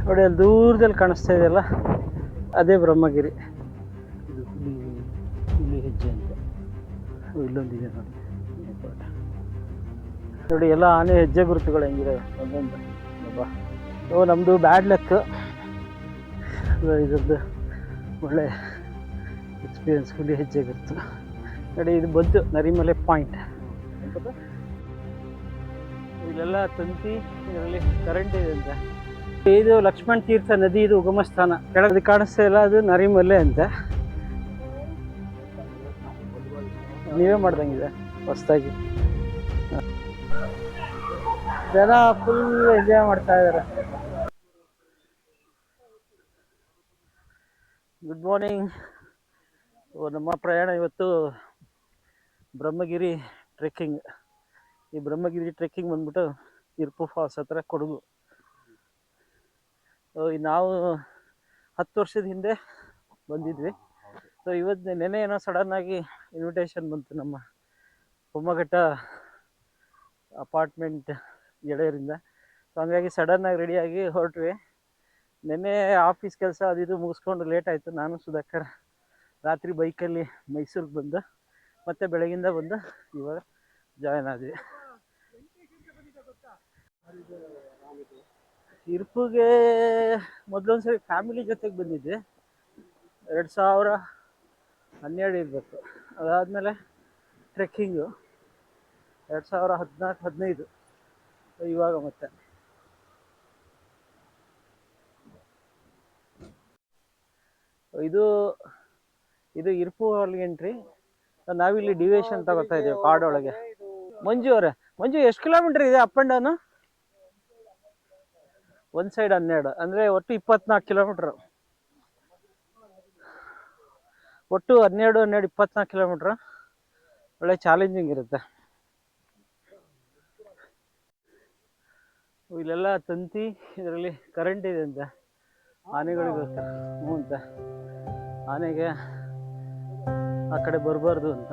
ನೋಡಿ ಅಲ್ಲಿ ದೂರದಲ್ಲಿ ಕಾಣಿಸ್ತಾ ಇದೆಯಲ್ಲ, ಅದೇ ಬ್ರಹ್ಮಗಿರಿ. ಇದು ಹುಲಿ ಹೆಜ್ಜೆ ಅಂತ ಇಲ್ಲೊಂದಿದೆ ನೋಡಿ. ನೋಡಿ ಎಲ್ಲ ಆನೆ ಹೆಜ್ಜೆ ಗುರುತುಗಳು ಹೆಂಗಿದೆ ಒಂದೊಂದು. ಓ ನಮ್ಮದು ಬ್ಯಾಡ್ ಲಕ್, ಇದ್ರದ್ದು ಒಳ್ಳೆ ಎಕ್ಸ್ಪೀರಿಯನ್ಸ್. ಹುಲಿ ಹೆಜ್ಜೆ ಗುರುತು ನೋಡಿ, ಇದು ಬಂತು ನರಿಮಲೆ ಪಾಯಿಂಟ್. ಇಲ್ಲೆಲ್ಲ ತಂತಿ, ಇದರಲ್ಲಿ ಕರೆಂಟ್ ಇದೆ ಅಂತ. ಇದು ಲಕ್ಷ್ಮಣ್ ತೀರ್ಥ ನದಿ, ಇದು ಉಗಮ ಸ್ಥಾನ. ಕೆಳಗೆ ಕಾಣಿಸ್ತಾ ಇಲ್ಲ, ಅದು ನರಿಮಲೆ ಅಂತ. ನೀವೇ ಮಾಡ್ದಂಗಿದೆ ಹೊಸದಾಗಿ. ಜನ ಫುಲ್ ಎಂಜಾಯ್ ಮಾಡ್ತಾ ಇದ್ದಾರೆ. Good morning. ನಮ್ಮ ಪ್ರಯಾಣ ಇವತ್ತು ಬ್ರಹ್ಮಗಿರಿ ಟ್ರೆಕ್ಕಿಂಗ್. ಈ ಬ್ರಹ್ಮಗಿರಿ ಟ್ರೆಕ್ಕಿಂಗ್ ಬಂದ್ಬಿಟ್ಟು ಇರ್ಪು ಫಾಲ್ಸ್ ಹತ್ರ, ಕೊಡಗು. ನಾವು 10 ವರ್ಷದ ಹಿಂದೆ ಬಂದಿದ್ವಿ. ಸೊ ಇವತ್ತು ನೆನೆ ಏನೋ ಸಡನ್ನಾಗಿ ಇನ್ವಿಟೇಷನ್ ಬಂತು ನಮ್ಮ ಪೊಮ್ಮಘಟ್ಟ ಅಪಾರ್ಟ್ಮೆಂಟ್ ಗೆಳೆಯರಿಂದ. ಸೊ ಹಂಗಾಗಿ ಸಡನ್ನಾಗಿ ರೆಡಿಯಾಗಿ ಹೊರಟ್ವಿ. ನೆನ್ನೆ ಆಫೀಸ್ ಕೆಲಸ ಅದು ಇದು ಮುಗಿಸ್ಕೊಂಡು ಲೇಟ್ ಆಯಿತು. ನಾನು ಸುಧಾಕರ್ ರಾತ್ರಿ ಬೈಕಲ್ಲಿ ಮೈಸೂರಿಗೆ ಬಂದು ಮತ್ತೆ ಬೆಳಗಿಂದ ಬಂದು ಇವಾಗ ಜಾಯ್ನ್ ಆದ್ವಿ. ಇರ್ಪುಗೆ ಮೊದಲೊಂದ್ಸರಿ ಫ್ಯಾಮಿಲಿ ಜೊತೆಗೆ ಬಂದಿದ್ದೆ, 2012 ಇರಬೇಕು. ಅದಾದಮೇಲೆ ಟ್ರೆಕ್ಕಿಂಗು 2014-15. ಇವಾಗ ಮತ್ತೆ ಇದು ಇರ್ಪು ಅಲ್ಲಿಗೆ ಎಂಟ್ರಿ. ನಾವಿಲ್ಲಿ ಡಿವಿಯೇಷನ್ ತಗೋತಾ ಇದ್ದೇವೆ ಕಾಡೊಳಗೆ. ಮಂಜು ಅವರೇ, ಮಂಜು ಎಷ್ಟು ಕಿಲೋಮೀಟರ್ ಇದೆ ಅಪ್ ಆ್ಯಂಡ್ ಡೌನು? ಒಂದು ಸೈಡ್ 12, ಅಂದರೆ ಒಟ್ಟು 24 ಕಿಲೋಮೀಟ್ರು. ಒಟ್ಟು 24 ಕಿಲೋಮೀಟ್ರು. ಒಳ್ಳೆ ಚಾಲೆಂಜಿಂಗ್ ಇರುತ್ತೆ. ಇಲ್ಲೆಲ್ಲ ತಂತಿ, ಇದರಲ್ಲಿ ಕರೆಂಟ್ ಇದೆ ಅಂತ, ಆನೆಗಳಿಗೋಸ್ಕರ. ಹ್ಞೂ ಅಂತ, ಆನೆಗೆ ಆ ಕಡೆ ಬರಬಾರ್ದು ಅಂತ.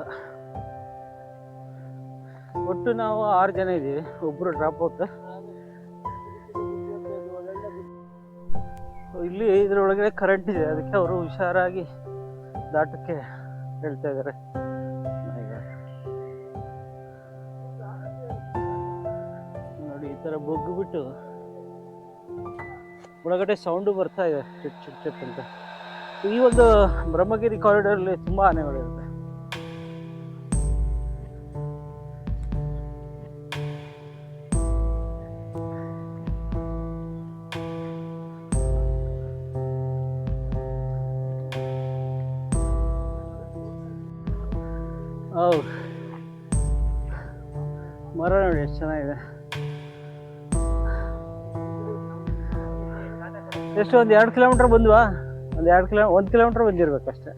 ಒಟ್ಟು ನಾವು 6 ಜನ ಇದ್ದೀವಿ, ಒಬ್ಬರು ಡ್ರಾಪ್ ಔಟ್. ಇಲ್ಲಿ ಇದರೊಳಗಡೆ ಕರೆಂಟ್ ಇದೆ, ಅದಕ್ಕೆ ಅವರು ಹುಷಾರಾಗಿ ದಾಟಕ್ಕೆ ಹೇಳ್ತಾ ಇದ್ದಾರೆ. ನೋಡಿ ಈ ಥರ ಬೊಗ್ಗುಬಿಟ್ಟು ಒಳಗಡೆ ಸೌಂಡು ಬರ್ತಾ ಇದೆ, ಚಿಟ್ ಚಿಟ್ ಚಿಟ್ ಅಂತ. ಈ ಒಂದು ಬ್ರಹ್ಮಗಿರಿ ಕಾರಿಡಾರಲ್ಲಿ ತುಂಬ ಆನೆಗಳಿರುತ್ತೆ. ಮರ ನೋಡಿ ಎಷ್ಟು ಚೆನ್ನಾಗಿದೆ. ಎಷ್ಟು, ಒಂದು 2 ಕಿಲೋಮೀಟರ್ ಬಂದ್ವಾ? ಒಂದು 1 ಕಿಲೋಮೀಟರ್ ಬಂದಿರ್ಬೇಕಷ್ಟೆ.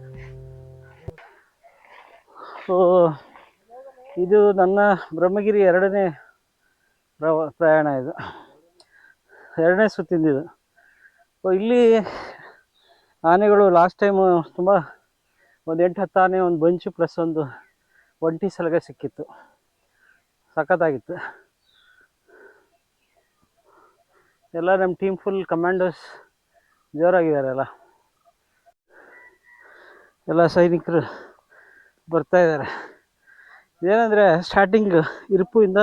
ಸೊ ಇದು ನನ್ನ ಬ್ರಹ್ಮಗಿರಿ 2ನೇ ಪ್ರಯಾಣ. ಇದು 2ನೇ ಸುತ್ತಿಂದಿದು. ಸೊ ಇಲ್ಲಿ ಆನೆಗಳು ಲಾಸ್ಟ್ ಟೈಮು ತುಂಬ, ಒಂದು 8-10 ಆನೆ, ಒಂದು ಬಂಚು ಪ್ಲಸ್ ಒಂದು ಒಂಟಿ ಸಲಗ ಸಿಕ್ಕಿತ್ತು. ಸಖತ್ತಾಗಿತ್ತು. ಎಲ್ಲ ನಮ್ಮ ಟೀಮ್ ಫುಲ್ ಕಮಾಂಡೋಸ್ ಜೋರಾಗಿದ್ದಾರೆ. ಎಲ್ಲ ಸೈನಿಕರು ಬರ್ತಾ ಇದ್ದಾರೆ. ಏನಂದರೆ ಸ್ಟಾರ್ಟಿಂಗ್ ಇರ್ಪುಯಿಂದ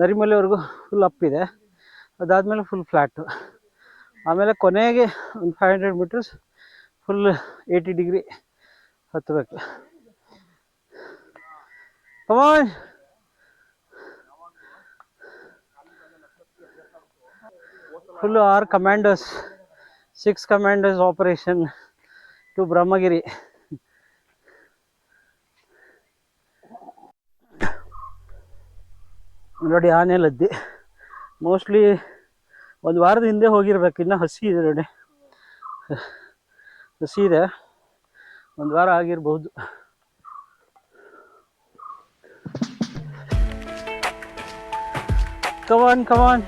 ನರಿಮಲೆವರೆಗೂ ಫುಲ್ ಅಪ್ ಇದೆ, ಅದಾದಮೇಲೆ ಫುಲ್ ಫ್ಲ್ಯಾಟು. ಆಮೇಲೆ ಕೊನೆಗೆ ಒಂದು 500 ಮೀಟರ್ಸ್ ಫುಲ್ 80 ಡಿಗ್ರಿ ಹತ್ತಬೇಕು. Come on. Full 6 commandos, 6 commandos operation to Brahmagiri. ನೋಡಿ ಆನೆ ಲದ್ದಿ ಮೋಸ್ಟ್ಲಿ 1 ವಾರದ ಹಿಂದೆ ಹೋಗಿರ್ಬೇಕು. ಇನ್ನೂ ಹಸಿ ಇದೆ ನೋಡಿ, ಹಸಿ ಇದೆ, 1 ವಾರ ಆಗಿರ್ಬೋದು. ಕಮಾನ್ ಕಮಾನ್.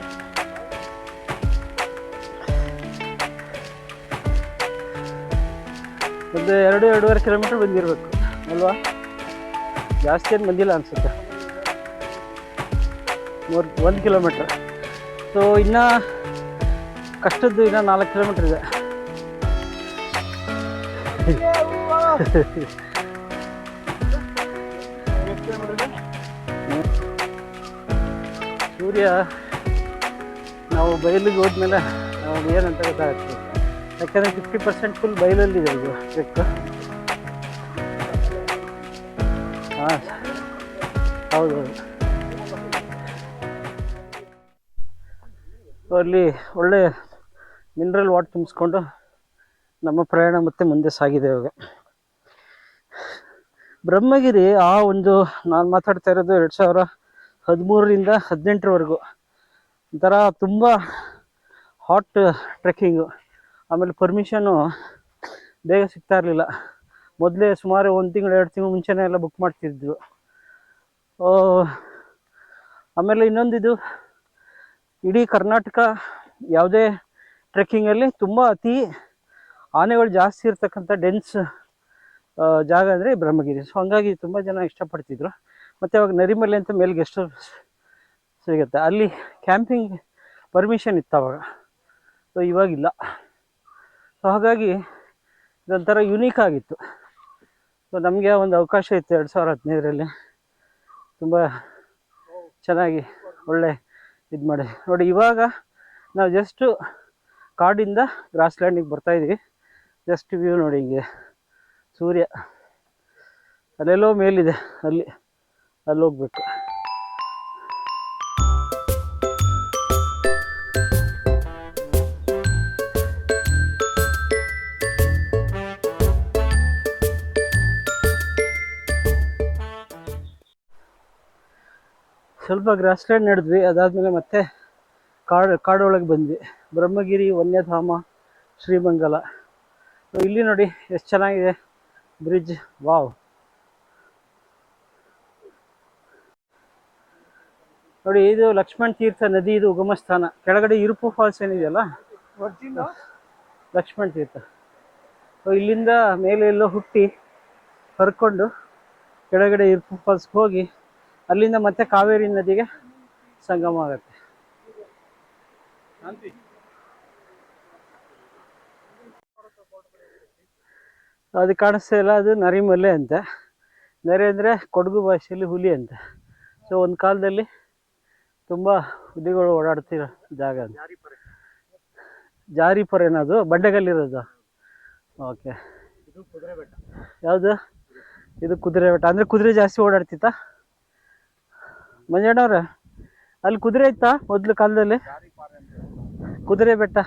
ಒಂದು 2-2.5 ಕಿಲೋಮೀಟರ್ ಬಂದಿರಬೇಕು ಅಲ್ವಾ? ಜಾಸ್ತಿ ಏನು ಬಂದಿಲ್ಲ ಅನಿಸುತ್ತೆ, 1 ಕಿಲೋಮೀಟ್ರ್. ಸೊ ಇನ್ನು ಕಷ್ಟದ್ದು ಇನ್ನೂ 4 ಕಿಲೋಮೀಟ್ರ್ ಇದೆ. ಸೂರ್ಯ ನಾವು ಬಯಲಿಗೆ ಹೋದ್ಮೇಲೆ ನಾವು ಏನಂತ ಗೊತ್ತಾಗುತ್ತೆ. ಯಾಕಂದರೆ 50% ಫುಲ್ ಬಯಲಲ್ಲಿದೆ ಇದು ಟ್ರೆಕ್. ಹಾಂ ಹೌದು. ಅಲ್ಲಿ ಒಳ್ಳೆ ಮಿನರಲ್ ವಾಟರ್ ತುಂಬಿಸ್ಕೊಂಡು ನಮ್ಮ ಪ್ರಯಾಣ ಮತ್ತೆ ಮುಂದೆ ಸಾಗಿದೆ. ಇವಾಗ ಬ್ರಹ್ಮಗಿರಿ ಆ ಒಂದು ನಾನು ಮಾತಾಡ್ತಾ ಇರೋದು 2013ರಿಂದ 2018ರವರೆಗೂ ಒಂಥರ ತುಂಬ ಹಾಟ್ ಟ್ರೆಕ್ಕಿಂಗು. ಆಮೇಲೆ ಪರ್ಮಿಷನ್ನು ಬೇಗ ಸಿಗ್ತಾ ಇರಲಿಲ್ಲ. ಮೊದಲೇ ಸುಮಾರು 1 ತಿಂಗಳು 2 ತಿಂಗಳು ಮುಂಚೆನೇ ಎಲ್ಲ ಬುಕ್ ಮಾಡ್ತಿದ್ರು. ಆಮೇಲೆ ಇನ್ನೊಂದಿದು, ಇಡೀ ಕರ್ನಾಟಕ ಯಾವುದೇ ಟ್ರೆಕ್ಕಿಂಗಲ್ಲಿ ತುಂಬ ಅತಿ ಆನೆಗಳು ಜಾಸ್ತಿ ಇರ್ತಕ್ಕಂಥ ಡೆನ್ಸ್ ಜಾಗ ಅಂದರೆ ಬ್ರಹ್ಮಗಿರಿ. ಸೊ ಹಂಗಾಗಿ ತುಂಬ ಜನ ಇಷ್ಟಪಡ್ತಿದ್ರು. ಮತ್ತು ಅವಾಗ ನರಿಮಲೆ ಅಂತ ಮೇಲೆ ಗೆಸ್ಟ್ ಹೌಸ್ ಸಿಗುತ್ತೆ, ಅಲ್ಲಿ ಕ್ಯಾಂಪಿಂಗ್ ಪರ್ಮಿಷನ್ ಇತ್ತು ಅವಾಗ. ಸೊ ಇವಾಗಿಲ್ಲ. ಸೊ ಹಾಗಾಗಿ ಇದೊಂಥರ ಯುನೀಕ್ ಆಗಿತ್ತು. ಸೊ ನಮಗೆ ಒಂದು ಅವಕಾಶ ಇತ್ತು 2015ರಲ್ಲಿ. ತುಂಬ ಚೆನ್ನಾಗಿ ಒಳ್ಳೆ ಇದು ಮಾಡಿ ನೋಡಿ. ಇವಾಗ ನಾವು ಜಸ್ಟು ಕಾಡಿಂದ ಗ್ರಾಸ್ ಲ್ಯಾಂಡಿಗೆ ಬರ್ತಾಯಿದ್ದೀವಿ. ಜಸ್ಟ್ ವ್ಯೂ ನೋಡಿ, ಹಿಂಗೆ ಸೂರ್ಯ ಅಲ್ಲೆಲ್ಲೋ ಮೇಲಿದೆ, ಅಲ್ಲಿ ಹೋಗ್ಬೇಕು. ಸ್ವಲ್ಪ ಗ್ರಾಸ್ ಲ್ಯಾಂಡ್ ನಡೆದ್ವಿ. ಅದಾದಮೇಲೆ ಮತ್ತೆ ಕಾಡೊಳಗೆ ಬಂದ್ವಿ. ಬ್ರಹ್ಮಗಿರಿ ವನ್ಯಧಾಮ ಶ್ರೀಮಂಗಲ. ಇಲ್ಲಿ ನೋಡಿ ಎಷ್ಟು ಚೆನ್ನಾಗಿದೆ ಬ್ರಿಡ್ಜ್. ವಾವ್ ನೋಡಿ, ಇದು ಲಕ್ಷ್ಮಣ್ ತೀರ್ಥ ನದಿ, ಇದು ಉಗಮ ಸ್ಥಾನ. ಕೆಳಗಡೆ ಇರುಪು ಫಾಲ್ಸ್ ಏನಿದೆಯಲ್ಲ, ಲಕ್ಷ್ಮಣ್ ತೀರ್ಥ. ಸೊ ಇಲ್ಲಿಂದ ಮೇಲೆ ಎಲ್ಲೋ ಹುಟ್ಟಿ ಹರ್ಕೊಂಡು ಕೆಳಗಡೆ ಇರುಪು ಫಾಲ್ಸ್ಗೆ ಹೋಗಿ ಅಲ್ಲಿಂದ ಮತ್ತೆ ಕಾವೇರಿ ನದಿಗೆ ಸಂಗಮ ಆಗುತ್ತೆ. ಅದು ಕಾಣಿಸ್ತಾ ಇಲ್ಲ, ಅದು ನರಿಮಲೆ ಅಂತ. ನರಿ ಅಂದರೆ ಕೊಡಗು ಭಾಷೆಯಲ್ಲಿ ಹುಲಿ ಅಂತ. ಸೊ ಒಂದು ಕಾಲದಲ್ಲಿ ತುಂಬ ಹುಲಿಗಳು ಓಡಾಡ್ತಿರೋ ಜಾಗ ಅಂತ. ಜಾರಿಪೊರೆನ ಅದು ಬಂಡೆಗಲ್ಲಿರೋದು. ಓಕೆ, ಯಾವುದು ಇದು? ಕುದುರೆ ಬೆಟ್ಟ. ಅಂದರೆ ಕುದುರೆ ಜಾಸ್ತಿ ಓಡಾಡ್ತಿತ್ತ ಮಂಜಣ್ಣವ್ರೆ? ಅಲ್ಲಿ ಕುದುರೆ ಇತ್ತಾ ಮೊದಲು ಕಾಲದಲ್ಲಿ? ಕುದುರೆ ಬೆಟ್ಟ.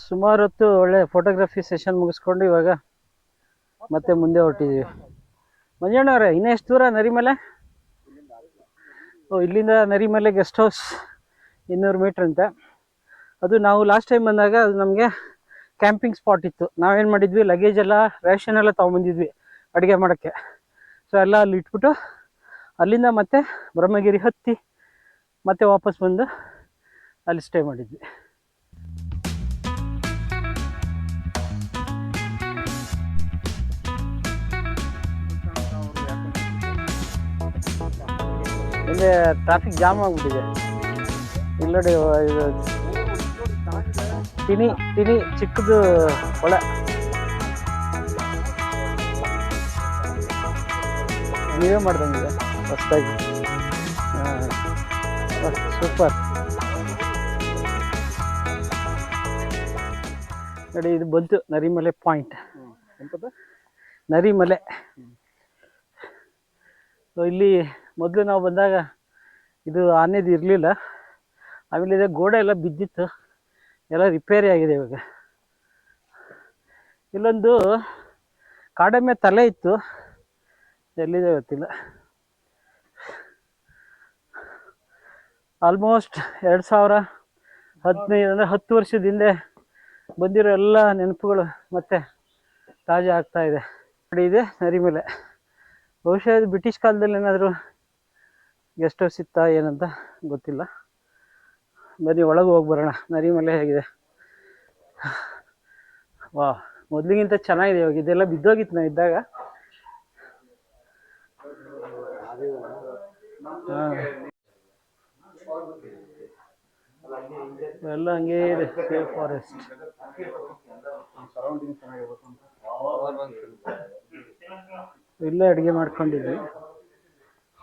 ಸುಮಾರು ಹೊತ್ತು ಒಳ್ಳೆ ಫೋಟೋಗ್ರಫಿ ಸೆಷನ್ ಮುಗಿಸ್ಕೊಂಡು ಇವಾಗ ಮತ್ತೆ ಮುಂದೆ ಹೊರಟಿದ್ದೀವಿ. ಮಂಜಣ್ಣವ್ರೆ, ಇನ್ನೂ ಎಷ್ಟು ದೂರ ನರಿಮಲೆ? ಇಲ್ಲಿಂದ ನರಿಮಲೆ ಗೆಸ್ಟ್ ಹೌಸ್ 200 ಮೀಟ್ರ್ ಅಂತೆ. ಅದು ನಾವು ಲಾಸ್ಟ್ ಟೈಮ್ ಬಂದಾಗ ಅದು ನಮಗೆ ಕ್ಯಾಂಪಿಂಗ್ ಸ್ಪಾಟ್ ಇತ್ತು. ನಾವೇನು ಮಾಡಿದ್ವಿ, ಲಗೇಜ್ ಎಲ್ಲ ರೇಷನ್ ಎಲ್ಲ ತೊಗೊಂಬಂದಿದ್ವಿ ಅಡುಗೆ ಮಾಡೋಕ್ಕೆ. ಸೊ ಎಲ್ಲ ಅಲ್ಲಿ ಇಟ್ಬಿಟ್ಟು ಅಲ್ಲಿಂದ ಮತ್ತೆ ಬ್ರಹ್ಮಗಿರಿ ಹತ್ತಿ ಮತ್ತೆ ವಾಪಸ್ ಬಂದು ಅಲ್ಲಿ ಸ್ಟೇ ಮಾಡಿದ್ವಿ. ಹಿಂದೆ ಟ್ರಾಫಿಕ್ ಜಾಮ್ ಆಗಿಬಿಟ್ಟಿದೆ. ಇಲ್ಲಿ ನೋಡಿ, ಇದು ಟಿನಿ ಚಿಕ್ಕದು ಹೊಳೆ. ನೀವೇ ಮಾಡ್ದಂಗಿದೆ ಹೊಸದಾಗಿ. ಸೂಪರ್ ನೋಡಿ, ಇದು ಬಂತು ನರಿಮಲೆ ಪಾಯಿಂಟ್. ನರಿಮಲೆ. ಸೊ ಇಲ್ಲಿ ಮೊದಲು ನಾವು ಬಂದಾಗ ಇದು ಆನೆದು ಇರಲಿಲ್ಲ. ಆಮೇಲೆ ಇದೆ ಗೋಡೆ ಎಲ್ಲ ಬಿದ್ದಿತ್ತು, ಎಲ್ಲ ರಿಪೇರಿ ಆಗಿದೆ ಇವಾಗ. ಇಲ್ಲೊಂದು ಕಾಡೆಮ್ಮೆ ತಲೆ ಇತ್ತು, ಎಲ್ಲಿದೆ ಗೊತ್ತಿಲ್ಲ. ಆಲ್ಮೋಸ್ಟ್ 2015 ಅಂದರೆ 10 ವರ್ಷದ ಹಿಂದೆ ಬಂದಿರೋ ಎಲ್ಲ ನೆನಪುಗಳು ಮತ್ತೆ ತಾಜಾ ಆಗ್ತಾ ಇದೆ. ನೋಡಿ, ಇದೆ ನರಿಮಲೆ. ಬಹುಶಃ ಇದು ಬ್ರಿಟಿಷ್ ಕಾಲದಲ್ಲಿ ಏನಾದರೂ ಗೆಸ್ಟ್ ಹೌಸ್ ಇತ್ತಾ ಏನಂತ ಗೊತ್ತಿಲ್ಲ. ಬನ್ನಿ ಒಳಗೆ ಹೋಗಿ ಬರೋಣ. ನರಿಮಲೆ ಹೇಗಿದೆ? ವಾ, ಮೊದಲಿಗಿಂತ ಚೆನ್ನಾಗಿದೆ ಇವಾಗ. ಇದೆಲ್ಲ ಬಿದ್ದೋಗಿತ್ತು ನಾವು ಇದ್ದಾಗ. ಎಲ್ಲ ಹಂಗೆ ಇದೆ ಸೇಫ್ ಫಾರೆಸ್ಟ್. ಇಲ್ಲೇ ಅಡುಗೆ ಮಾಡ್ಕೊಂಡಿದ್ವಿ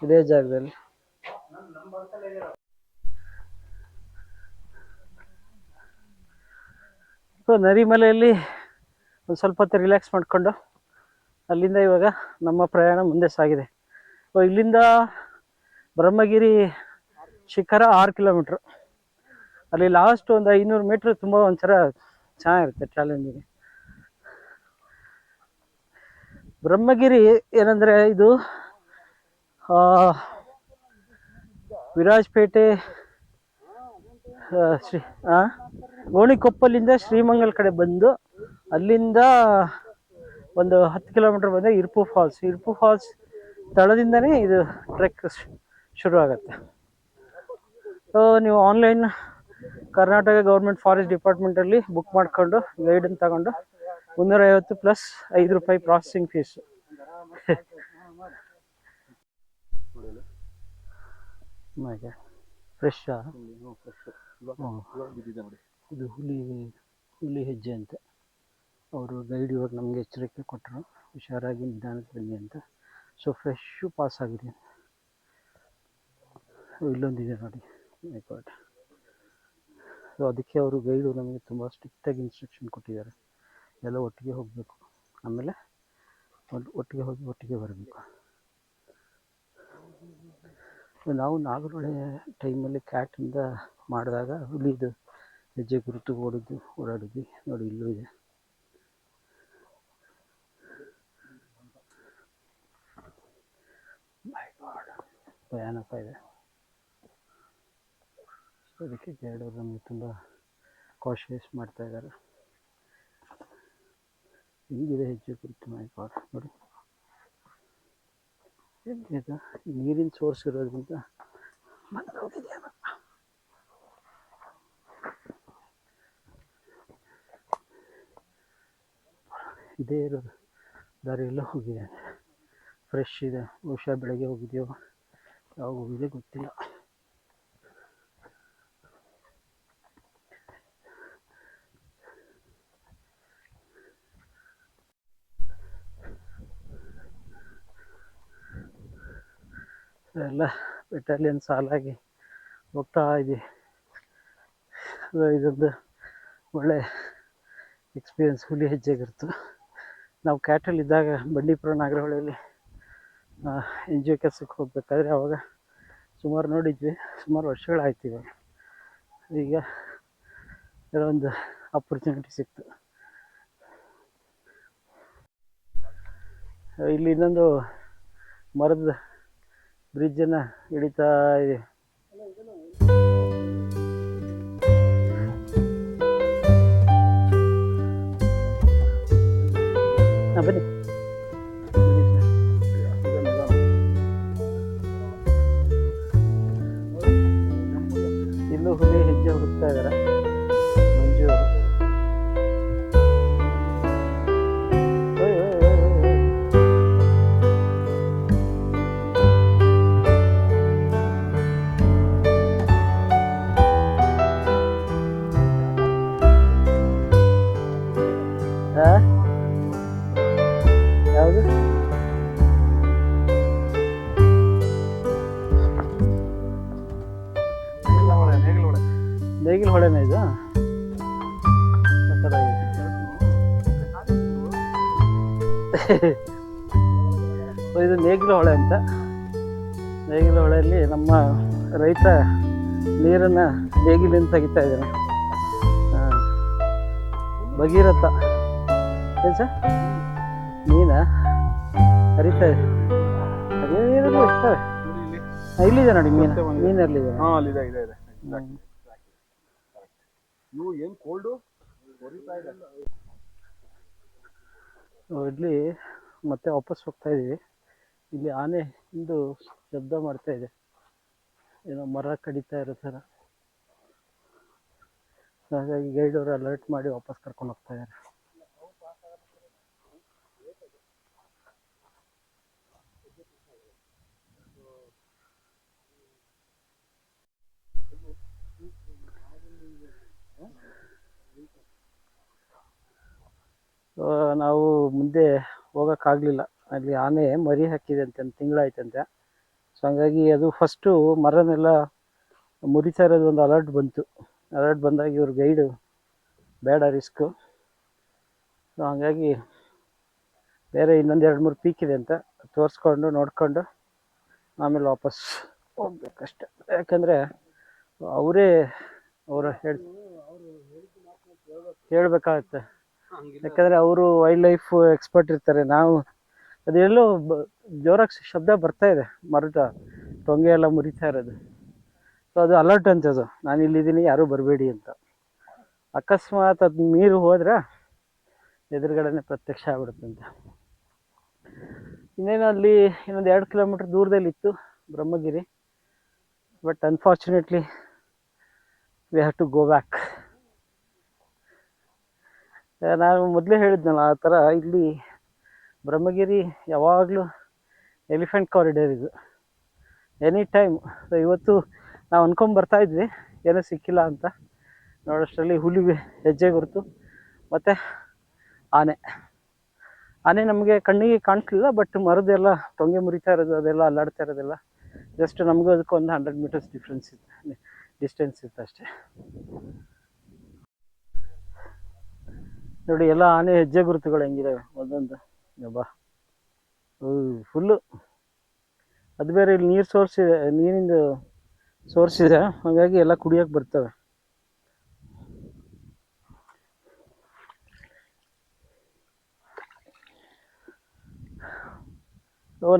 ಇದೇ ಜಾಗದಲ್ಲಿ. ಸೊ ನರಿಮಲೆಯಲ್ಲಿ ಒಂದು ಸ್ವಲ್ಪ ಹೊತ್ತು ರಿಲ್ಯಾಕ್ಸ್ ಮಾಡಿಕೊಂಡು ಅಲ್ಲಿಂದ ಇವಾಗ ನಮ್ಮ ಪ್ರಯಾಣ ಮುಂದೆ ಸಾಗಿದೆ. ಸೊ ಇಲ್ಲಿಂದ ಬ್ರಹ್ಮಗಿರಿ ಶಿಖರ 6 ಕಿಲೋಮೀಟ್ರ್. ಅಲ್ಲಿ ಲಾಸ್ಟ್ ಒಂದು 500 ಮೀಟ್ರ್ ತುಂಬ ಒಂಥರ ಚೆನ್ನಾಗಿರುತ್ತೆ ಚಾಲೆಂಜಿಗೆ. ಬ್ರಹ್ಮಗಿರಿ ಏನಂದರೆ ಇದು ವಿರಾಜಪೇಟೆ ಗೋಣಿಕೊಪ್ಪಲಿಂದ ಶ್ರೀಮಂಗಲ್ ಕಡೆ ಬಂದು ಅಲ್ಲಿಂದ ಒಂದು 10 ಕಿಲೋಮೀಟ್ರ್ ಬಂದರೆ ಇರ್ಪು ಫಾಲ್ಸ್ ಸ್ಥಳದಿಂದನೇ ಇದು ಟ್ರೆಕ್ ಶುರು ಆಗುತ್ತೆ. ಸೊ ನೀವು ಆನ್ಲೈನ್ ಕರ್ನಾಟಕ ಗೌರ್ಮೆಂಟ್ ಫಾರೆಸ್ಟ್ ಡಿಪಾರ್ಟ್ಮೆಂಟಲ್ಲಿ ಬುಕ್ ಮಾಡಿಕೊಂಡು ಗೈಡನ್ನು ತಗೊಂಡು 350 ಪ್ಲಸ್ 5 ರೂಪಾಯಿ ಪ್ರಾಸೆಸಿಂಗ್ ಫೀಸು. ಫ್ರೆಶ್ಶಾ? ಇದು ಹುಲಿ ಹೆಜ್ಜೆ ಅಂತ ಅವರು ಗೈಡ್ ಇವಾಗ ನಮಗೆ ಎಚ್ಚರಿಕೆ ಕೊಟ್ಟರು, ಹುಷಾರಾಗಿ ನಿಧಾನಕ್ಕೆ ಬನ್ನಿ ಅಂತ. ಸೊ ಫ್ರೆಶ್ಶು ಪಾಸ್ ಆಗಿದೆ. ಇಲ್ಲೊಂದಿದೆ ನೋಡಿ ಗಾಡ್. ಸೊ ಅದಕ್ಕೆ ಅವರು ಗೈಡು ನಮಗೆ ತುಂಬ ಸ್ಟ್ರಿಕ್ಟಾಗಿ ಇನ್ಸ್ಟ್ರಕ್ಷನ್ ಕೊಟ್ಟಿದ್ದಾರೆ, ಎಲ್ಲ ಒಟ್ಟಿಗೆ ಹೋಗಬೇಕು, ಆಮೇಲೆ ಒಟ್ಟಿಗೆ ಹೋಗಿ ಒಟ್ಟಿಗೆ ಬರಬೇಕು. ನಾವು ನಾಗರಹೊಳೆ ಟೈಮಲ್ಲಿ ಕ್ಯಾಟಿಂದ ಮಾಡಿದಾಗ ಹುಲಿದು ಹೆಜ್ಜೆ ಗುರುತು ಓಡಾಡಿದ್ವಿ ನೋಡಿ. ಇಲ್ಲೂ ಇದೆ. ಭಯಾನಕ ಇದೆ. ಅದಕ್ಕೆ ಗೈಡವರು ನಮಗೆ ತುಂಬ ಕಾಶಿಯಸ್ ಮಾಡ್ತಾ ಇದ್ದಾರೆ. ಹೆಂಗಿದೆ ಹೆಜ್ಜೆ ಗುರುತು ನೋಡಿ. ಇದು ನೀರಿನ ಸೋರ್ಸ್ ಇರೋದ್ರಿಂದ ಬಂದೋಗಿದೆ. ಇದೇ ಇರೋದು ದಾರಿಯೆಲ್ಲ ಹೋಗಿದೆ. ಫ್ರೆಶ್ ಇದೆ. ಬಹುಶಃ ಬೆಳಗ್ಗೆ ಹೋಗಿದೆಯೋ ಯಾವಾಗ ಹೋಗಿದೆ ಗೊತ್ತಿಲ್ಲ. ಎಲ್ಲ ಬೆಟಾಲಿಯನ್ ಸಾಲಾಗಿ ಹೋಗ್ತಾ ಇದ್ದೀವಿ. ಇದೊಂದು ಒಳ್ಳೆ ಎಕ್ಸ್ಪೀರಿಯನ್ಸ್ ಹುಲಿ ಹೆಜ್ಜೆಗಿರ್ತು. ನಾವು ಕ್ಯಾಟಲ್ಲಿದ್ದಾಗ ಬಂಡೀಪುರ ನಾಗರಹೊಳೆಯಲ್ಲಿ NGO ಕೆಲಸಕ್ಕೆ ಹೋಗ್ಬೇಕಾದ್ರೆ ಅವಾಗ ಸುಮಾರು ನೋಡಿದ್ವಿ. ಸುಮಾರು ವರ್ಷಗಳಾಯ್ತು. ಇವಾಗ ಈಗ ಏನೋ ಒಂದು ಆಪರ್ಚುನಿಟಿ ಸಿಕ್ತು. ಇಲ್ಲಿ ಇನ್ನೊಂದು ಮರದ ಬ್ರಿಡ್ಜನ್ನು ಹಿಡಿತಾ ಇದೆ. ಬನ್ನಿ. ಇಲ್ಲೂ ಹುಲಿ ಹೆಜ್ಜೆ ಹುಡುಕ್ತಾ ಇದ್ದಾರೆ ಮಂಜು ಅವರು. ಯಾವುದು ನೇಗಿಲ ಹೊಳೆನ ಇದು? ಇದು ನೇಗಿಲ ಹೊಳೆ ಅಂತ. ನೇಗಿಲ ಹೊಳೆಯಲ್ಲಿ ನಮ್ಮ ರೈತ ನೀರನ್ನು ನೇಗಿಲಿಂದ ತೆಗಿತಾ ಇದ್ದಾನೆ. ಭಗೀರಥ ಏನು ಸರ್? ಮೀನಾ ಹರಿತಾ ಇದೆ. ಅದೇನಿರಲ್ಲ ಇರ್ತವೆ. ಇಲ್ಲಿದೆ ನೋಡಿ ಮೀನಲ್ಲಿದೆ. ಇಲ್ಲಿ ಮತ್ತೆ ವಾಪಸ್ ಹೋಗ್ತಾ ಇದೀವಿ. ಇಲ್ಲಿ ಆನೆ ಹಿಂದು ಶಬ್ದ ಮಾಡ್ತಾ ಇದೆ, ಏನೋ ಮರ ಕಡಿತಾ ಇರೋ ಥರ. ಹಾಗಾಗಿ ಗೈಡ್ ಅವರು ಅಲರ್ಟ್ ಮಾಡಿ ವಾಪಸ್ ಕರ್ಕೊಂಡು ಹೋಗ್ತಾ ಇದ್ದಾರೆ. ನಾವು ಮುಂದೆ ಹೋಗೋಕ್ಕಾಗಲಿಲ್ಲ. ಅಲ್ಲಿ ಆನೆ ಮರಿ ಹಾಕಿದೆ ಅಂತೆ, ಒಂದು ತಿಂಗಳಾಯ್ತಂತೆ. ಸೊ ಹಂಗಾಗಿ ಅದು ಫಸ್ಟು ಮರನೆಲ್ಲ ಮುರಿತಾ ಇರೋದು ಒಂದು ಅಲರ್ಟ್ ಬಂತು. ಅಲರ್ಟ್ ಬಂದಾಗ ಇವ್ರ ಗೈಡು ಬೇಡ ರಿಸ್ಕು. ಸೊ ಹಂಗಾಗಿ ಬೇರೆ ಇನ್ನೊಂದು 2-3 ಪೀಕ್ ಇದೆ ಅಂತ ತೋರಿಸ್ಕೊಂಡು ನೋಡಿಕೊಂಡು ಆಮೇಲೆ ವಾಪಸ್ ಹೋಗ್ಬೇಕಷ್ಟೆ. ಯಾಕಂದರೆ ಅವರೇ ಹೇಳ್ಬೇಕಾಗತ್ತೆ. ಯಾಕಂದರೆ ಅವರು ವೈಲ್ಡ್ ಲೈಫ್ ಎಕ್ಸ್ಪರ್ಟ್ ಇರ್ತಾರೆ. ನಾವು ಅದೆಲ್ಲೋ ಜೋರಾಗಿ ಶಬ್ದ ಬರ್ತಾ ಇದೆ, ಮರದ ಟೊಂಗೆ ಎಲ್ಲ ಮುರಿತಾ ಇರೋದು. ಸೊ ಅದು ಅಲರ್ಟ್ ಅಂತದು, ನಾನು ಇಲ್ಲಿದ್ದೀನಿ ಯಾರೂ ಬರಬೇಡಿ ಅಂತ. ಅಕಸ್ಮಾತ್ ಅದು ನೀರು ಹೋದ್ರೆ ಎದುರುಗಡೆನೆ ಪ್ರತ್ಯಕ್ಷ ಆಗ್ಬಿಡುತ್ತಂತೆ. ಇನ್ನೇನು ಅಲ್ಲಿ ಇನ್ನೊಂದು 2 ಕಿಲೋಮೀಟ್ರ್ ದೂರದಲ್ಲಿತ್ತು Brahmagiri. But unfortunately we have to go back. ನಾನು ಮೊದಲೇ ಹೇಳಿದ್ನಲ್ಲ ಆ ಥರ ಇಲ್ಲಿ ಬ್ರಹ್ಮಗಿರಿ ಯಾವಾಗಲೂ ಎಲಿಫೆಂಟ್ ಕಾರಿಡಾರ್ ಇದು, ಎನಿ ಟೈಮ್. ಸೊ ಇವತ್ತು ನಾವು ಅಂದ್ಕೊಂಬರ್ತಾಯಿದ್ವಿ ಏನೂ ಸಿಕ್ಕಿಲ್ಲ ಅಂತ, ನೋಡೋಷ್ಟರಲ್ಲಿ ಹುಲಿ ಹೆಜ್ಜೆ ಗುರುತು ಮತ್ತು ಆನೆ ನಮಗೆ ಕಣ್ಣಿಗೆ ಕಾಣಿಸ್ಲಿಲ್ಲ. ಬಟ್ ಮರದೆಲ್ಲ ಟೊಂಗೆ ಮುರಿತಾ ಇರೋದು ಅದೆಲ್ಲ ಅಲ್ಲಾಡ್ತಾ ಇರೋದೆಲ್ಲ ಜಸ್ಟ್ ನಮಗೂ ಅದಕ್ಕೆ ಒಂದು 100 ಮೀಟರ್ಸ್ ಡಿಸ್ಟೆನ್ಸ್ ಇತ್ತು ಅಷ್ಟೇ. ನೋಡಿ ಎಲ್ಲ ಆನೆ ಹೆಜ್ಜೆ ಗುರುತುಗಳು ಹೆಂಗಿದಾವೆ ಒಂದೊಂದು. ಬಾ ಫುಲ್ಲು. ಅದು ಬೇರೆ ಇಲ್ಲಿ ನೀರಿಂದು ಸೋರ್ಸ್ ಇದೆ, ಹಾಗಾಗಿ ಎಲ್ಲ ಕುಡಿಯೋಕೆ ಬರ್ತವೆ.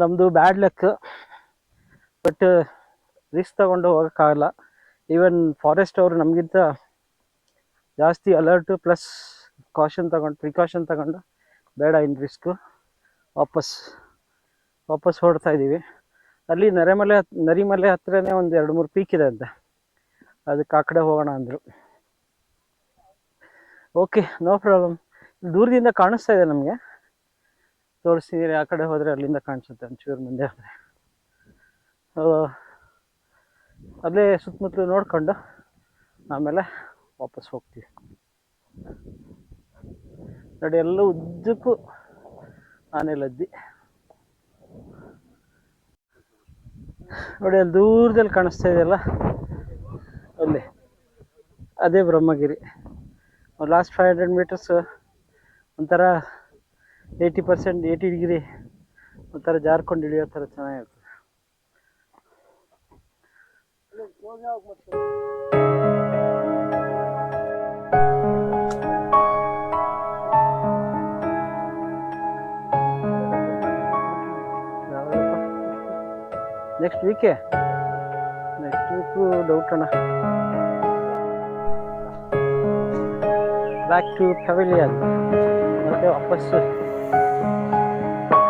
ನಮ್ಮದು ಬ್ಯಾಡ್ ಲಕ್. ಬಟ್ ರಿಸ್ಕ್ ತಗೊಂಡು ಹೋಗೋಕ್ಕಾಗಲ್ಲ. ಈವನ್ ಫಾರೆಸ್ಟ್ ಅವರು ನಮಗಿಂತ ಜಾಸ್ತಿ ಅಲರ್ಟು ಪ್ಲಸ್ ಪ್ರಿಕಾಷನ್ ತಗೊಂಡು ಬೇಡ ಇನ್ನು ರಿಸ್ಕು, ವಾಪಸ್ ಹೊರಡ್ತಾ ಇದ್ದೀವಿ. ಅಲ್ಲಿ ನರಿಮಲೆ ಹತ್ರನೇ ಒಂದು 2-3 ಪೀಕ್ ಇದೆ ಅಂತೆ, ಅದಕ್ಕೆ ಆ ಕಡೆ ಹೋಗೋಣ ಅಂದರು. Okay, no problem. ದೂರದಿಂದ ಕಾಣಿಸ್ತಾ ಇದೆ ನಮಗೆ, ತೋರಿಸ್ತೀನಿ. ಆ ಕಡೆ ಹೋದರೆ ಅಲ್ಲಿಂದ ಕಾಣಿಸುತ್ತೆ ಒಂಚೂರು ಮುಂದೆ ಹೋದರೆ. ಅಲ್ಲೇ ಸುತ್ತಮುತ್ತಲು ನೋಡಿಕೊಂಡು ಆಮೇಲೆ ವಾಪಸ್ ಹೋಗ್ತೀವಿ. ನೋಡಿ ಎಲ್ಲ ಉದ್ದಕ್ಕೂ ಆನೆ ಲದ್ದಿ. ನೋಡಿ ಅಲ್ಲಿ ದೂರದಲ್ಲಿ ಕಾಣಿಸ್ತಾ ಇದೆಯಲ್ಲ, ಅಲ್ಲಿ ಅದೇ ಬ್ರಹ್ಮಗಿರಿ. ಲಾಸ್ಟ್ 500 ಮೀಟರ್ಸ್ ಒಂಥರ 80 ಡಿಗ್ರಿ ಒಂಥರ ಜಾರ್ಕೊಂಡು ಇಳಿಯೋ ಥರ ಚೆನ್ನಾಗಿರ್ತದೆ. ನೆಕ್ಸ್ಟ್ ವೀಕು ಡೌಟ್ ಅಣ್ಣ. ಬ್ಯಾಕ್ ಟು ಪವೆಲಿಯನ್ ಮತ್ತೆ ವಾಪಸ್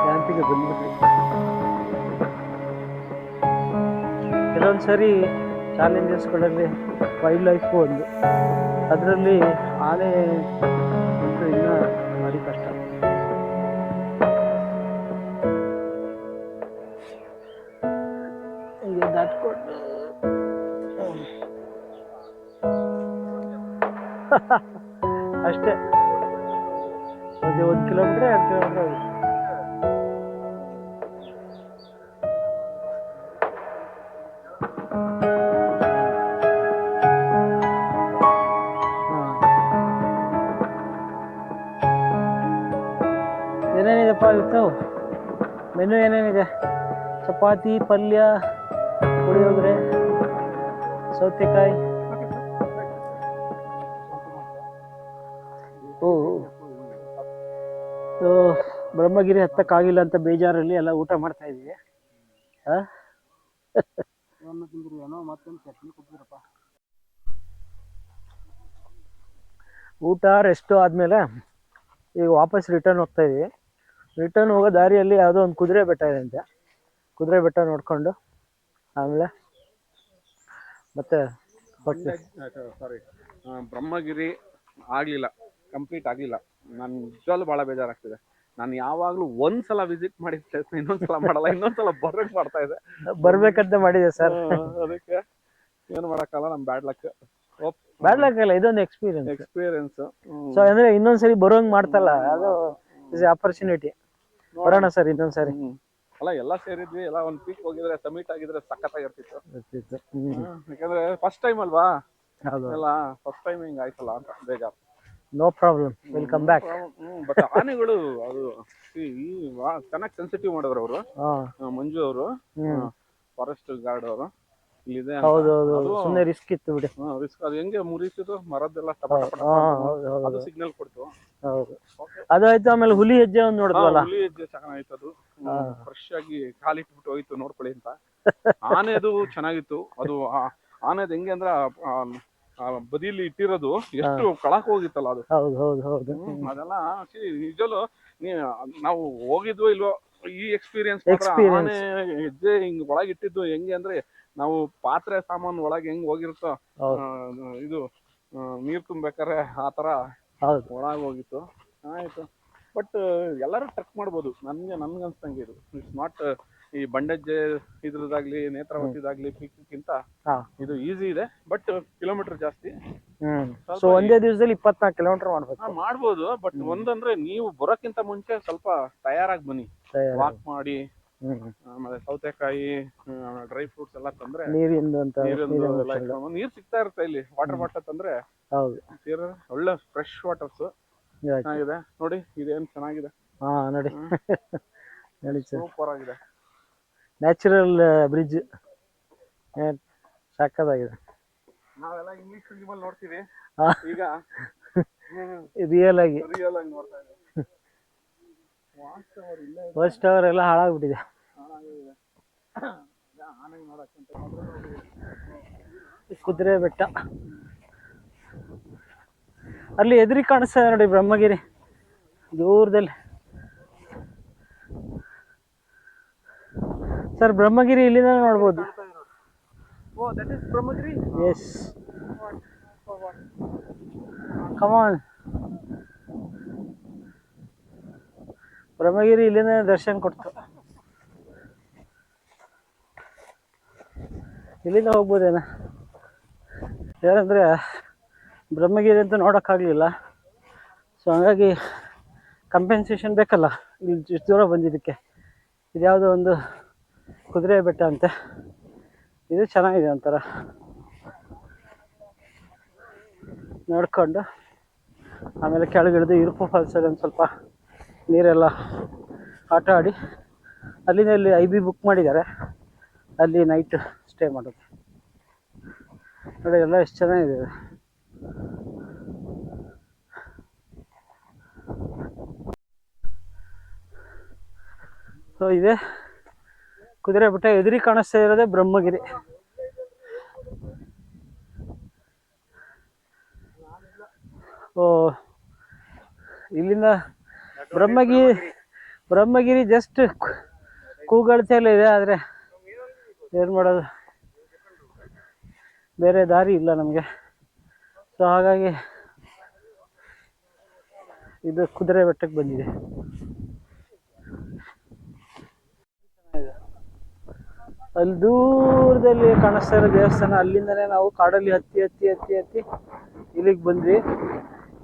ಕ್ಯಾಂಪಿಗೆ ಬಂದ್ಬಿಟ್ವಿ. ಕೆಲವೊಂದು ಸರಿ ಚಾಲೆಂಜಸ್ಗಳಲ್ಲಿ ವೈಲ್ಡ್ ಲೈಫು ಒಂದು, ಅದರಲ್ಲಿ ಆನೆ ಅಂತೂ ಇನ್ನೂ ಭಾರಿ ಕಷ್ಟ. ಹೀಗೆ ದಾಟ್ಕೊಂಡು ಅಷ್ಟೇ ಅದೇ 1 ಕಿಲೋಮೀಟ್ರ್ 2 ಕಿಲೋಮೀಟ್ರ್ ಆಗುತ್ತೆ. ಏನೇನಿದೆಪ್ಪ ಇವತ್ತು ಮೆನು? ಏನೇನಿದೆ? ಚಪಾತಿ, ಪಲ್ಯ, ಪುಳಿಯೋಗರೆ, ಸೌತೆಕಾಯಿ. ಬ್ರಹ್ಮಗಿರಿ ಹತ್ತಕ್ಕಾಗಿಲ್ಲ ಅಂತ ಬೇಜಾರಲ್ಲಿ ಎಲ್ಲ ಊಟ ಮಾಡ್ತಾ ಇದೀವಿ. ಊಟ ರೆಸ್ಟು ಆದಮೇಲೆ ಈಗ ವಾಪಸ್ ರಿಟರ್ನ್ ಹೋಗ್ತಾ ಇದೀವಿ. ರಿಟರ್ನ್ ಹೋಗೋ ದಾರಿಯಲ್ಲಿ ಯಾವುದೋ ಒಂದು ಕುದುರೆ ಬೆಟ್ಟ ಇದೆ ಅಂತೆ, ಕುದುರೆ ಬೆಟ್ಟ ನೋಡಿಕೊಂಡು ಆಮೇಲೆ ಮತ್ತೆ ಬ್ರಹ್ಮಗಿರಿ ಕಂಪ್ಲೀಟ್ ಆಗಲಿಲ್ಲ. ನಾನು ನಿಜವಾಗ್ಲೂ ಭಾಳ ಬೇಜಾರಾಗ್ತಿದೆ. ನಾನು ಯಾವಾಗಲೂ ಒಂದ್ಸಲ ವಿಸಿಟ್ ಮಾಡಿದ ಪ್ಲೇಸ್ನ ಇನ್ನೊಂದ್ಸಲ ಮಾಡಲ್ಲ, ಇನ್ನೊಂದ್ಸಲ ಬರ್ಬೇಕು ಮಾಡ್ತಾ ಇದೆ. ಬರ್ಬೇಕಂತ ಮಾಡಿದೆ ಸರ್, ಅದಕ್ಕೆ ಏನು ಮಾಡೋಕ್ಕಲ್ಲ, ನಮ್ಮ ಬ್ಯಾಡ್ ಲಕ್. ಬ್ಯಾಡ್ಲಾಗಲ್ಲ, ಇದೊಂದು ಎಕ್ಸ್ಪೀರಿಯನ್ಸ್. ಎಕ್ಸ್ಪೀರಿಯನ್ಸ್. ಸೊ ಅಂದ್ರೆ ಇನ್ನೊಂದ್ಸರಿ ಬರೋಂಗ್ ಮಾಡ್ತಲ್ಲ, ಅದು ಆಪರ್ಚುನಿಟಿ. ಬರೋಣ ಸರ್ ಇನ್ನೊಂದ್ಸರಿ. ಅಲ್ಲ ಎಲ್ಲ ಸೇರಿದ್ವಿ, ಎಲ್ಲ ಒಂದ್ ಪೀಕ್ ಹೋಗಿದ್ರೆ ಸಮಿಟ್ ಆಗಿದ್ರೆ ಸಖತ್ತಾಗಿರ್ತಿತ್ತು. ಹ್ಮ್. ಯಾಕಂದ್ರೆ ಫಸ್ಟ್ ಟೈಮ್ ಅಲ್ವಾ, ಹೌದು. ಎಲ್ಲ ಫಸ್ಟ್ ಟೈಮ್ ಹಿಂಗ್ ಆಯ್ತಲ್ಲ ಅಂತ ಬೇಜಾರು. No problem, welcome back. But ಆನೆಗಳು ಅದು ಚೆನ್ನಾಗಿ ಸೆನ್ಸಿಟಿವ್ ಮಾಡಿದ್ರು ಅವರು, ಮಂಜು ಅವರು, ಫಾರೆಸ್ಟ್ ಗಾರ್ಡ್ ಅವರು. ಇಲ್ಲಿದೆ ಹೌದು, ಸುಮ್ಮನೆ ರಿಸ್ಕ್ ಇತ್ತು ಬಿಡಿ. ರಿಸ್ಕ್. ಅದು ಹೆಂಗೆ ಮುರಿಸಿದ್ರು ಮರದ್ದೆಲ್ಲ, ಅದು ಸಿಗ್ನಲ್ ಕೊಡ್ತು. ಹೌದು, ಅದಾಯ್ತು. ಆಮೇಲೆ ಹುಲಿ ಹೆಜ್ಜೆ ಒಂದು ನೋಡಿದ್ವಲ್ಲ, ಹುಲಿ ಹೆಜ್ಜೆ ಚೆನ್ನಾಗಿತ್ತು. ಅದು ಫ್ರೆಶ್ ಆಗಿ ಕಾಲಿಟ್ಬಿಟ್ಟು ಹೋಯ್ತು ನೋಡ್ಕೊಳ್ಳಿ ಅಂತ. ಆನೆದು ಚೆನ್ನಾಗಿತ್ತು. ಅದು ಆನೆದು ಹೆಂಗೆ ಅಂದ್ರೆ ಬದಿಯಲ್ಲಿ ಇಟ್ಟಿರೋದು ಎಷ್ಟು ಕಳಕ್ ಹೋಗಿತ್ತಲ್ಲ ಅದು. ಅದೆಲ್ಲ ನಿಜಲು ನಾವು ಹೋಗಿದ್ವೋ ಇಲ್ವೋ, ಈ ಎಕ್ಸ್ಪೀರಿಯನ್ಸ್ ಆನೆ ಹೆಜ್ಜೆ ಹಿಂಗ್ ಒಳಗಿಟ್ಟಿದ್ದು ಹೆಂಗೆ ಅಂದ್ರೆ, ನಾವು ಪಾತ್ರೆ ಸಾಮಾನು ಒಳಗೆ ಹೆಂಗ್ ಹೋಗಿರುತ್ತೋ, ಇದು ನೀರ್ ತುಂಬೇಕಾರೆ ಆತರ ಒಳಗ್ ಹೋಗಿತ್ತು. ಆಯ್ತು. ಬಟ್ ಎಲ್ಲರೂ ಟ್ರೆಕ್ ಮಾಡ್ಬೋದು. ನನ್ಗೆ ಅನ್ಸ್ತಂಗೆ ಇದು ಇಟ್ಸ್ ನಾಟ್ ಈ ಬಂಡಜ್ಜೆ ಇದ್ರದಾಗ್ಲಿ ನೇತ್ರಾವತಿದಾಗ್ಲಿ ಪೀಕ್ಕಿಂತ ಇದು ಈಸಿ ಇದೆ. ಬಟ್ ಕಿಲೋಮೀಟರ್ ಜಾಸ್ತಿ. ಸೊ ಒಂದೇ ದಿವಸದಲ್ಲಿ 24 ಕಿಲೋಮೀಟರ್ ಮಾಡ್ಬೋದು. ಬಟ್ ಒಂದಂದ್ರೆ ನೀವು ಬರೋಕ್ಕಿಂತ ಮುಂಚೆ ಸ್ವಲ್ಪ ತಯಾರಾಗಿ ಬನ್ನಿ, ವಾಕ್ ಮಾಡಿ. ಆಮೇಲೆ ಸೌತೆಕಾಯಿ, ಡ್ರೈ ಫ್ರೂಟ್ಸ್ ಎಲ್ಲ ತಂದ್ರೆ, ನೀರ್ ಸಿಗ್ತಾ ಇರುತ್ತೆ ಇಲ್ಲಿ. ವಾಟರ್ ಬಾಟಲ್ ತಂದ್ರೆ ಒಳ್ಳೆ ಫ್ರೆಶ್ ವಾಟರ್ಸ್ ಚೆನ್ನಾಗಿದೆ. ನೋಡಿ ಇದೇನು ಚೆನ್ನಾಗಿದೆ ನೋಡಿ, ಸೂಪರ್ ಆಗಿದೆ. ನ್ಯಾಚುರಲ್ ಬ್ರಿಡ್ಜ್ ಸಾಕಾಗಿದೆ. ನಾವೆಲ್ಲ ಇಂಗ್ಲಿಷ್ ಫಿಲ್ಮ್ ಅಲ್ಲಿ ನೋಡ್ತೀವಿ, ಈಗ ರಿಯಲ್ ಆಗಿ ನೋಡ್ತಾ ಇದ್ದೀವಿ. ಫಸ್ಟ್ ಅವರ್ ಎಲ್ಲ ಹಾಳಾಗ್ಬಿಟ್ಟಿದೆ. ಕುದುರೆ ಬೆಟ್ಟ ಅಲ್ಲಿ ಎದುರಿಗೆ ಕಾಣಿಸ್ತಾ ಇದೆ ನೋಡಿ, ಬ್ರಹ್ಮಗಿರಿ ದೂರದಲ್ಲಿ. ಸರ್ ಬ್ರಹ್ಮಗಿರಿ ಇಲ್ಲಿಂದ ನೋಡ್ಬೋದು. S, come on. ಬ್ರಹ್ಮಗಿರಿ ಇಲ್ಲಿಂದ ದರ್ಶನ ಕೊಡ್ತು. ಇಲ್ಲಿಂದ ಹೋಗ್ಬೋದೇನ? ಏನಂದರೆ ಬ್ರಹ್ಮಗಿರಿ ಅಂತ ನೋಡೋಕ್ಕಾಗಲಿಲ್ಲ. ಸೊ ಹಂಗಾಗಿ ಕಂಪೆನ್ಸೇಷನ್ ಬೇಕಲ್ಲ ಇಲ್ಲಿ ಇಷ್ಟು ದೂರ ಬಂದಿದ್ದಕ್ಕೆ. ಇದ್ಯಾವುದೋ ಒಂದು ಕುದುರೆ ಬೆಟ್ಟ ಅಂತೆ, ಇದು ಚೆನ್ನಾಗಿದೆ ಒಂಥರ. ನೋಡ್ಕೊಂಡು ಆಮೇಲೆ ಕೆಳಗಿಳಿದು ಇರುಪು ಫಾಲ್ಸಲ್ಲಿ ಒಂದು ಸ್ವಲ್ಪ ನೀರೆಲ್ಲ ಆಟ ಆಡಿ, ಅಲ್ಲಿಂದ ಇಲ್ಲಿ IB ಬುಕ್ ಮಾಡಿದ್ದಾರೆ, ಅಲ್ಲಿ ನೈಟ್ ಸ್ಟೇ ಮಾಡೋದು. ನೋಡಿ ಎಲ್ಲ ಎಷ್ಟು ಚೆನ್ನಾಗಿದೆ. ಸೊ ಇದೆ ಕುದುರೆ ಬೆಟ್ಟ. ಎದುರಿಗೆ ಕಾಣಿಸ್ತಾ ಇರೋದೇ ಬ್ರಹ್ಮಗಿರಿ. ಓ, ಇಲ್ಲಿಂದ ಬ್ರಹ್ಮಗಿರಿ ಜಸ್ಟ್ ಕೂಗಳತೆಯಲ್ಲೇ ಇದೆ. ಆದರೆ ಏನು ಮಾಡೋದು, ಬೇರೆ ದಾರಿ ಇಲ್ಲ ನಮಗೆ. ಸೊ ಹಾಗಾಗಿ ಇದು ಕುದುರೆ ಬೆಟ್ಟಕ್ಕೆ ಬಂದಿದೆ. ಅಲ್ಲಿ ದೂರದಲ್ಲಿ ಕಾಣಿಸ್ತಾ ಇರೋ ದೇವಸ್ಥಾನ, ಅಲ್ಲಿಂದನೇ ನಾವು ಕಾಡಲ್ಲಿ ಹತ್ತಿ ಹತ್ತಿ ಹತ್ತಿ ಹತ್ತಿ ಇಲ್ಲಿಗೆ ಬಂದ್ವಿ.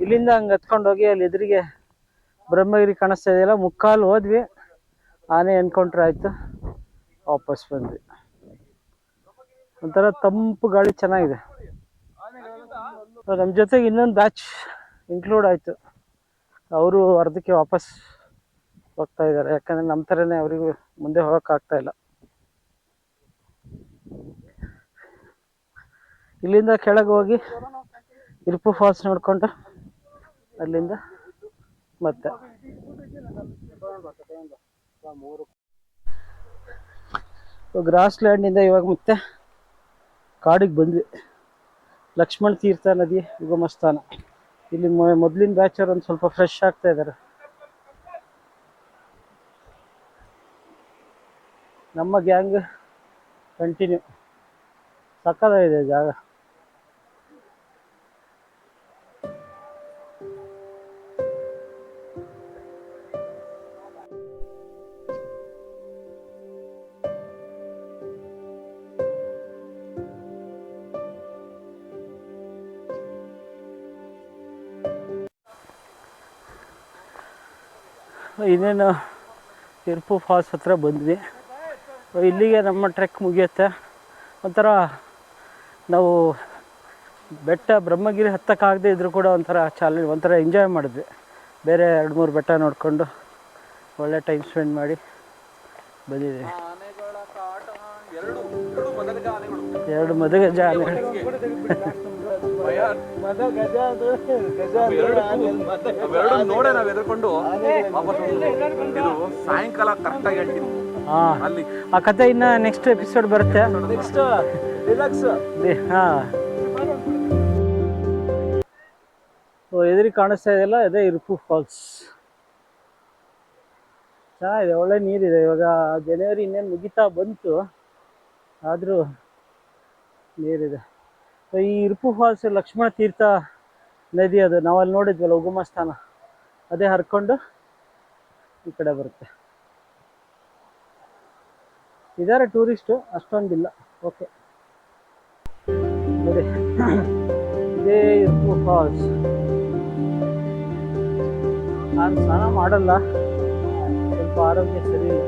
ಇಲ್ಲಿಂದ ಹಂಗೆ ಹತ್ಕೊಂಡು ಹೋಗಿ ಅಲ್ಲಿ ಎದುರಿಗೆ ಬ್ರಹ್ಮಗಿರಿ ಕಾಣಿಸ್ತಾ ಇದೆಯಲ್ಲ, ಮುಕ್ಕಾಲು ಹೋದ್ವಿ, ಆನೆ ಎನ್ಕೌಂಟ್ರ್ ಆಯಿತು, ವಾಪಸ್ ಬಂದ್ವಿ. ಒಂಥರ ತಂಪು ಗಾಳಿ ಚೆನ್ನಾಗಿದೆ. ನಮ್ಮ ಜೊತೆಗೆ ಇನ್ನೊಂದು ಬ್ಯಾಚ್ ಇನ್ಕ್ಲೂಡ್ ಆಯಿತು. ಅವರು ಅರ್ಧಕ್ಕೆ ವಾಪಸ್ ಹೋಗ್ತಾ ಇದ್ದಾರೆ, ಯಾಕಂದರೆ ನಮ್ಮ ಥರನೇ ಅವರಿಗೂ ಮುಂದೆ ಹೋಗೋಕ್ಕಾಗ್ತಾ ಇಲ್ಲ. ಇಲ್ಲಿಂದ ಕೆಳಗೆ ಹೋಗಿ ಇರುಪು ಫಾಲ್ಸ್ ನೋಡಿಕೊಂಡು ಅಲ್ಲಿಂದ ಮತ್ತೆ ಗ್ರಾಸ್ ಲ್ಯಾಂಡಿಂದ ಇವಾಗ ಮತ್ತೆ ಕಾಡಿಗೆ ಬಂದ್ವಿ. ಲಕ್ಷ್ಮಣ ತೀರ್ಥ ನದಿ ಉಗಮ ಸ್ಥಾನ. ಇಲ್ಲಿ ಮೊದಲಿನ ಬ್ಯಾಚರ್ ಒಂದು ಸ್ವಲ್ಪ ಫ್ರೆಶ್ ಆಗ್ತಾ ಇದ್ದಾರೆ. ನಮ್ಮ ಗ್ಯಾಂಗ್ ಕಂಟಿನ್ಯೂ. ಸಕ್ಕತ್ತಾಗಿದೆ ಜಾಗ. ಇನ್ನೇನು ಇರ್ಪು ಫಾಲ್ಸ್ ಹತ್ರ ಬಂದ್ವಿ. ಇಲ್ಲಿಗೆ ನಮ್ಮ ಟ್ರೆಕ್ ಮುಗಿಯುತ್ತೆ. ಒಂಥರ ನಾವು ಬೆಟ್ಟ ಬ್ರಹ್ಮಗಿರಿ ಹತ್ತಕ್ಕಾಗದೇ ಇದ್ದರೂ ಕೂಡ ಒಂಥರ ಒಂಥರ ಎಂಜಾಯ್ ಮಾಡಿದ್ವಿ. ಬೇರೆ 2-3 ಬೆಟ್ಟ ನೋಡಿಕೊಂಡು ಒಳ್ಳೆ ಟೈಮ್ ಸ್ಪೆಂಡ್ ಮಾಡಿ ಬಂದಿದ್ದೀವಿ. 2 ಮದಗಜ ಆನೆಗಳು. ನೋಡೇ ನಾವು ಎದ್ಕೊಂಡು ಸಾಯಂಕಾಲ ಕರೆಕ್ಟಾಗಿ ಹೇಳ್ತೀನಿ. ಆ ಕತೆ ಇನ್ನು ನೆಕ್ಸ್ಟ್ ಎಪಿಸೋಡ್ ಬರುತ್ತೆ. ಎದುರಿಗೆ ಕಾಣಿಸ್ತಾ ಇದೆಯಲ್ಲ, ಅದೇ ಇರ್ಪು ಫಾಲ್ಸ್. ಚೆನ್ನಾಗಿದೆ, ಒಳ್ಳೆ ನೀರಿದೆ. ಇವಾಗ ಜನವರಿ ಇನ್ನೇನು ಮುಗಿತಾ ಬಂತು, ಆದರೂ ನೀರಿದೆ. ಈ ಇರ್ಪು ಫಾಲ್ಸ್ ಲಕ್ಷ್ಮಣ ತೀರ್ಥ ನದಿ, ಅದು ನಾವಲ್ಲಿ ನೋಡಿದ್ವಲ್ಲ ಉಗಮ ಸ್ಥಾನ, ಅದೇ ಹರ್ಕೊಂಡು ಈ ಕಡೆ ಬರುತ್ತೆ. ಇದ್ದಾರೆ ಟೂರಿಸ್ಟು, ಅಷ್ಟೊಂದಿಲ್ಲ. ಓಕೆ ನೋಡಿ, ಇದೇ ಇರ್ಪು ಫಾಲ್ಸ್. ನಾನು ಸ್ನಾನ ಮಾಡಲ್ಲ, ಸ್ವಲ್ಪ ಆರೋಗ್ಯ ಸರಿ ಇಲ್ಲ.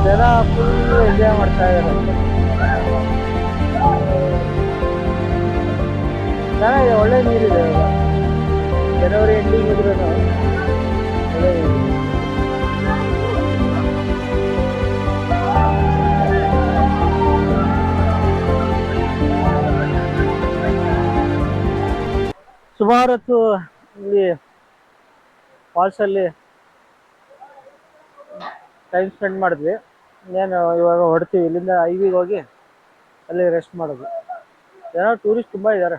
ಜನ ಫುಲ್ ಎಂಜಾಯ್ ಮಾಡ್ತಾ ಇದ್ದಾರೆ. ಚೆನ್ನಾಗಿದೆ, ಒಳ್ಳೆ ನೀರಿದೆ. ಇವಾಗ ಜನವರಿ ಎಂಡಿಂಗ್ ಇದ್ರೂ ಒಳ್ಳೆ ನೀರಿದೆ. ಸುಮಾರು ಹೊತ್ತು ಇಲ್ಲಿ ಫಾಲ್ಸಲ್ಲಿ ಟೈಮ್ ಸ್ಪೆಂಡ್ ಮಾಡಿದ್ವಿ. ಇನ್ನೇನು ಇವಾಗ ಹೊಡ್ತೀವಿ. ಇಲ್ಲಿಂದ ಐವಿಗೆ ಹೋಗಿ ಅಲ್ಲಿ ರೆಸ್ಟ್ ಮಾಡೋದು. ಏನೋ ಟೂರಿಸ್ಟ್ ತುಂಬ ಇದ್ದಾರೆ.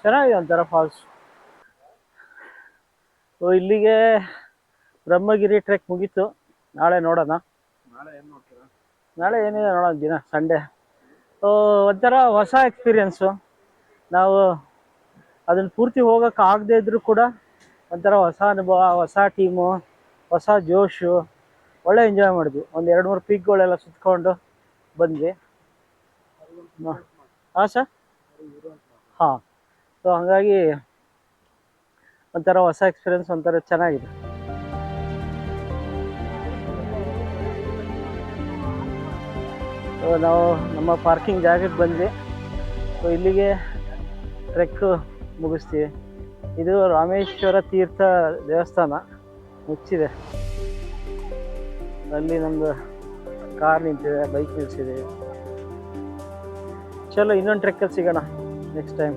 ಚೆನ್ನಾಗಿದೆ ಒಂಥರ ಫಾಲ್ಸ್. ಇಲ್ಲಿಗೆ ಬ್ರಹ್ಮಗಿರಿ ಟ್ರೆಕ್ ಮುಗೀತು. ನಾಳೆ ನೋಡೋಣ. ನಾಳೆ ಏನಿದೆ ನೋಡೋಣ, ದಿನ ಸಂಡೇ. ಒಂಥರ ಹೊಸ ಎಕ್ಸ್ಪೀರಿಯೆನ್ಸು. ನಾವು ಅದನ್ನು ಪೂರ್ತಿ ಹೋಗೋಕ್ಕಾಗದೇ ಇದ್ದರೂ ಕೂಡ ಒಂಥರ ಹೊಸ ಅನುಭವ, ಹೊಸ ಟೀಮು, ಹೊಸ ಜೋಶು. ಒಳ್ಳೆ ಎಂಜಾಯ್ ಮಾಡಿದ್ವಿ. ಒಂದು 2-3 ಪೀಕ್ಗಳೆಲ್ಲ ಸುತ್ಕೊಂಡು ಬಂದ್ವಿ. ಹಾಂ ಸರ್, ಹಾಂ. ಸೊ ಹಾಗಾಗಿ ಒಂಥರ ಹೊಸ ಎಕ್ಸ್ಪೀರಿಯೆನ್ಸ್, ಒಂಥರ ಚೆನ್ನಾಗಿದೆ. ಸೊ ನಾವು ನಮ್ಮ ಪಾರ್ಕಿಂಗ್ ಜಾಗಕ್ಕೆ ಬಂದ್ವಿ. ಸೊ ಇಲ್ಲಿಗೆ ಟ್ರೆಕ್ ಮುಗಿಸ್ತೀವಿ. ಇದು ರಾಮೇಶ್ವರ ತೀರ್ಥ ದೇವಸ್ಥಾನ ಮುಚ್ಚಿದೆ. ಅಲ್ಲಿ ನಮ್ಮದು ಕಾರ್ ನಿಂತಿದೆ, ಬೈಕ್ ನಿಲ್ಸಿದೆ. ಚಲೋ, ಇನ್ನೊಂದು ಟ್ರೆಕ್ಕಲ್ಲಿ ಸಿಗೋಣ ನೆಕ್ಸ್ಟ್ ಟೈಮ್.